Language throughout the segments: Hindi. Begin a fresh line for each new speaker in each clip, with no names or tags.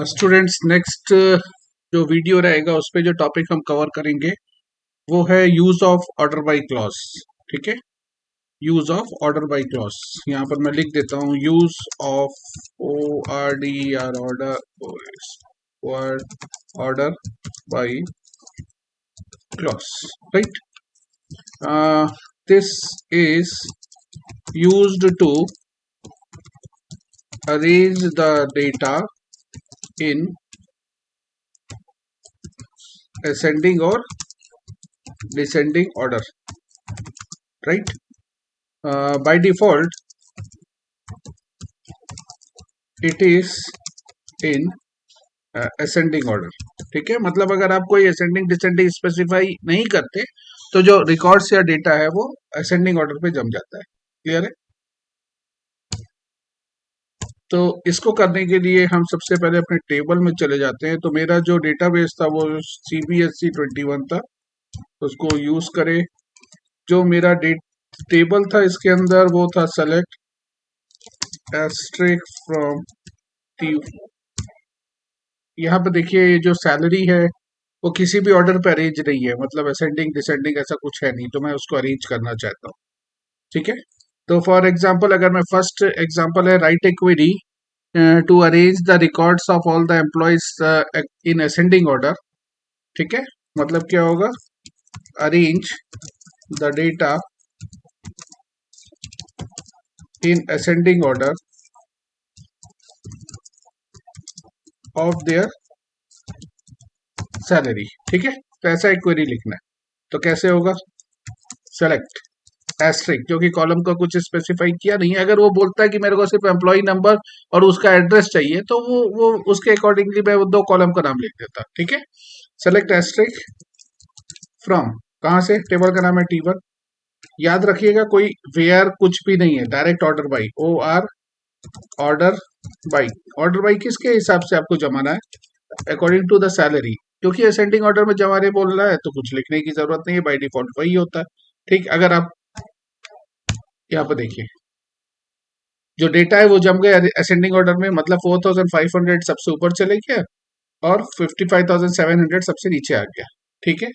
स्टूडेंट्स नेक्स्ट जो वीडियो रहेगा उस पे जो टॉपिक हम कवर करेंगे वो है use of order by clause. ठीक है, use of order by clause यहाँ पर मैं लिख देता हूँ use of ORDER order by clause, right. This is used to arrange the data in ascending or descending order, right? By default it is in ascending order। ठीक है, मतलब अगर आप कोई ascending descending स्पेसिफाई नहीं करते तो जो रिकॉर्ड्स या डेटा है वो ascending order पे जम जाता है। क्लियर है? तो इसको करने के लिए हम सबसे पहले अपने टेबल में चले जाते हैं। तो मेरा जो डेटाबेस था वो CBSE 21 था, उसको यूज करें। जो मेरा टेबल था इसके अंदर वो था सेलेक्ट एस्ट्रिक फ्रॉम टी। यहाँ पे देखिए ये जो सैलरी है वो किसी भी ऑर्डर पे अरेंज नहीं है, मतलब असेंडिंग डिसेंडिंग ऐसा कुछ है नहीं, तो मैं उसको अरेंज करना चाहता हूँ। ठीक है, तो फॉर एग्जाम्पल अगर मैं फर्स्ट एग्जाम्पल है write a query to arrange the records of all the employees in ascending order. ठीक है, मतलब क्या होगा, arrange the data in ascending order of their salary. ठीक है, तो ऐसा एक क्वेरी लिखना है। तो कैसे होगा, सेलेक्ट एस्ट्रिक, जो कि कॉलम का कुछ स्पेसिफाई किया नहीं है। अगर वो बोलता है कि मेरे को सिर्फ एम्प्लॉय नंबर और उसका एड्रेस चाहिए तो वो उसके अकॉर्डिंगली मैं वो दो कॉलम का नाम लिख देता। ठीक है, सेलेक्ट एस्ट्रिक फ्रॉम, कहाँ से, टेबल का नाम है T1। याद रखिएगा कोई वेयर कुछ भी नहीं है, direct order by OR order by. Order by किसके हिसाब से आपको जमाना है, अकॉर्डिंग टू द सैलरी। क्योंकि असेंडिंग ऑर्डर में जमाने बोल रहा है तो कुछ लिखने की जरूरत नहीं है, बाई डिफॉल्ट वही होता है। ठीक, अगर आप यहाँ पर देखिए जो डेटा है वो जम गया असेंडिंग ऑर्डर में, मतलब 4500 सबसे ऊपर चले गया और 55,700 सबसे नीचे आ गया। ठीक है,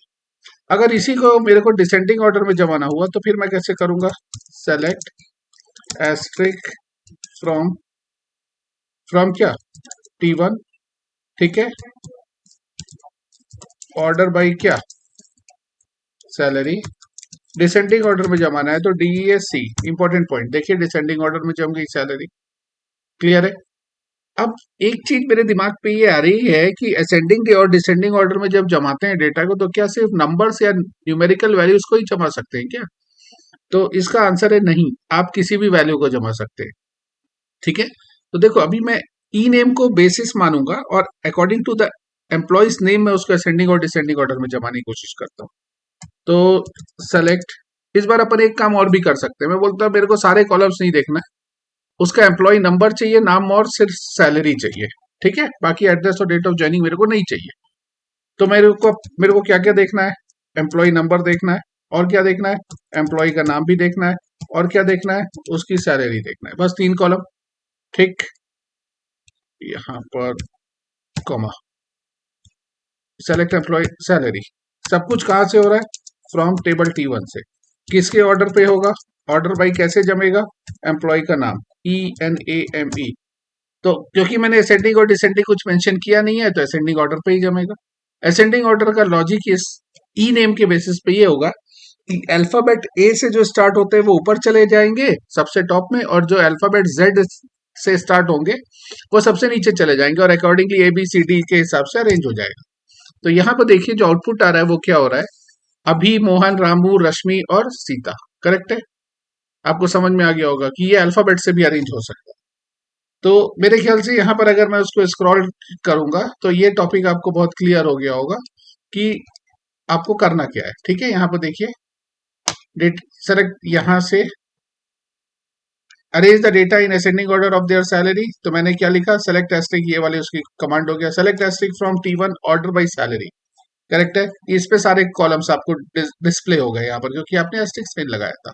अगर इसी को मेरे को डिसेंडिंग ऑर्डर में जमाना हुआ तो फिर मैं कैसे करूंगा, सेलेक्ट एस्ट्रिक फ्रॉम, फ्रॉम क्या, T1। ठीक है, ऑर्डर बाई क्या, सैलरी। डिसेंडिंग ऑर्डर में जमाना है तो DESC, इंपॉर्टेंट पॉइंट देखिए, डिसेंडिंग ऑर्डर में जम गई सैलरी। क्लियर है? अब एक चीज मेरे दिमाग पे ये आ रही है कि असेंडिंग और डिसेंडिंग ऑर्डर में जब जमाते हैं डेटा को तो क्या सिर्फ नंबर्स या न्यूमेरिकल वैल्यूज को ही जमा सकते हैं क्या? तो इसका आंसर है नहीं, आप किसी भी वैल्यू को जमा सकते हैं। ठीक है, तो देखो अभी मैं ई नेम को बेसिस मानूंगा और according to the employees name में उसको असेंडिंग और डिसेंडिंग ऑर्डर में जमाने की कोशिश करता हूँ। तो सेलेक्ट, इस बार अपन एक काम और भी कर सकते हैं। मैं बोलता हूँ मेरे को सारे कॉलम्स नहीं देखना है, उसका एम्प्लॉय नंबर चाहिए, नाम और सिर्फ सैलरी चाहिए। ठीक है, बाकी एड्रेस और डेट ऑफ ज्वाइनिंग मेरे को नहीं चाहिए। तो मेरे को क्या क्या देखना है, एम्प्लॉय नंबर देखना है, और क्या देखना है, एम्प्लॉय का नाम भी देखना है, और क्या देखना है, उसकी सैलरी देखना है। बस 3 कॉलम। ठीक, यहाँ पर कॉमा, सेलेक्ट एम्प्लॉय सैलरी, सब कुछ कहाँ से हो रहा है, फ्रॉम टेबल T1 से। किसके ऑर्डर पे होगा, ऑर्डर बाई कैसे जमेगा, एम्प्लॉय का नाम ENAME। तो क्योंकि मैंने असेंडिंग और डिसेंडिंग कुछ मेंशन किया नहीं है तो असेंडिंग ऑर्डर पे ही जमेगा। असेंडिंग ऑर्डर का लॉजिक इस ई नेम के बेसिस पे ये होगा कि अल्फाबेट A से जो स्टार्ट होते हैं वो ऊपर चले जाएंगे सबसे टॉप में, और जो अल्फाबेट Z से स्टार्ट होंगे वो सबसे नीचे चले जाएंगे, और अकॉर्डिंगली ABCD के हिसाब से अरेंज हो जाएगा। तो यहाँ पर देखिए जो आउटपुट आ रहा है वो क्या हो रहा है, अभी, मोहन, रामू, रश्मि और सीता। करेक्ट है? आपको समझ में आ गया होगा कि ये अल्फाबेट से भी अरेंज हो सकता है। तो मेरे ख्याल से यहाँ पर अगर मैं उसको स्क्रॉल करूंगा तो ये टॉपिक आपको बहुत क्लियर हो गया होगा कि आपको करना क्या है। ठीक है, यहाँ पर देखिए डेट सेलेक्ट, यहाँ से arrange the data in ascending order of their salary. तो मैंने क्या लिखा, सेलेक्ट एस्ट्रिक, ये वाले उसकी कमांड हो गया, select asterisk from T1 order by salary. Correct है, इस पे सारे कॉलम्स आपको डिस्प्ले हो गए यहाँ पर, क्योंकि आपने एस्ट्रिक नहीं लगाया था।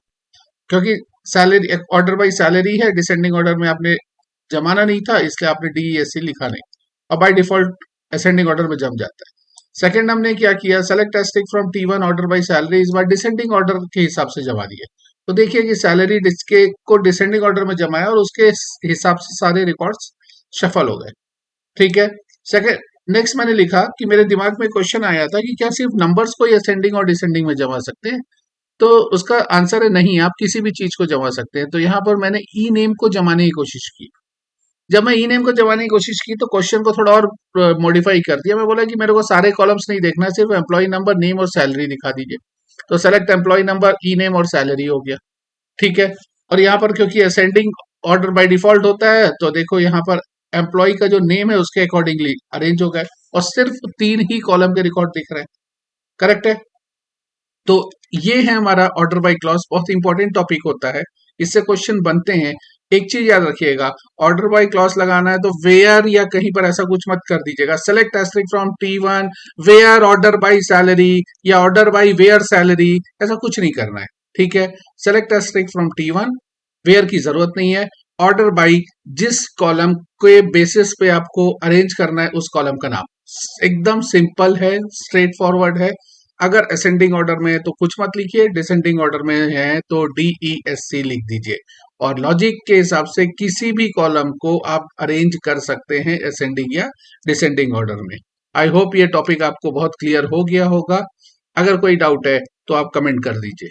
क्योंकि सैलरी ऑर्डर बाई सैलरी है, डिसेंडिंग ऑर्डर में आपने जमाना नहीं था, इसलिए आपने DESC लिखा नहीं। और बाय डिफॉल्ट असेंडिंग ऑर्डर में जम जाता है। सेकंड हमने क्या किया, select asterisk from T1 order by salary इस बार डिसेंडिंग ऑर्डर के हिसाब से जमा दिए। तो देखिए कि सैलरी डिस्के को डिसेंडिंग ऑर्डर में जमाया और उसके हिसाब से सारे रिकॉर्ड्स शफल हो गए। ठीक है। सेकंड, नेक्स्ट मैंने लिखा कि मेरे दिमाग में क्वेश्चन आया था कि क्या सिर्फ नंबर्स को ही असेंडिंग और डिसेंडिंग में जमा सकते हैं। तो उसका आंसर है नहीं, आप किसी भी चीज को जमा सकते हैं। तो यहाँ पर मैंने ई नेम को जमाने की कोशिश की। जब मैं ई नेम को जमाने की कोशिश की तो क्वेश्चन को थोड़ा और मॉडिफाई कर दिया। मैं बोला कि मेरे को सारे कॉलम्स नहीं देखना, सिर्फ एम्प्लॉय नंबर, नेम और सैलरी दिखा दीजिए। तो सेलेक्ट एम्प्लॉय नंबर, ई नेम और सैलरी हो गया। ठीक है। और यहाँ पर क्योंकि असेंडिंग ऑर्डर बाय डिफॉल्ट होता है तो देखो यहाँ पर एम्प्लॉय का जो नेम है उसके अकॉर्डिंगली अरेंज हो गए और सिर्फ 3 ही कॉलम के रिकॉर्ड दिख रहे हैं। करेक्ट है। तो ये है हमारा ऑर्डर बाय क्लॉज, बहुत इंपॉर्टेंट टॉपिक होता है, इससे क्वेश्चन बनते हैं। एक चीज याद रखिएगा, ऑर्डर बाय क्लॉज लगाना है तो वेयर या कहीं पर ऐसा कुछ मत कर दीजिएगा। Select asterisk from T1 where order by salary या ऑर्डर बाय वेयर सैलरी, ऐसा कुछ नहीं करना है। ठीक है। Select asterisk from T1, where की जरूरत नहीं है। ऑर्डर बाय जिस कॉलम के बेसिस पे आपको अरेंज करना है उस कॉलम का नाम, एकदम सिंपल है, स्ट्रेट फॉरवर्ड है। अगर असेंडिंग ऑर्डर में है तो कुछ मत लिखिए, डिसेंडिंग ऑर्डर में है तो DESC लिख दीजिए। और लॉजिक के हिसाब से किसी भी कॉलम को आप अरेंज कर सकते हैं असेंडिंग या डिसेंडिंग ऑर्डर में। आई होप ये टॉपिक आपको बहुत क्लियर हो गया होगा। अगर कोई डाउट है तो आप कमेंट कर दीजिए।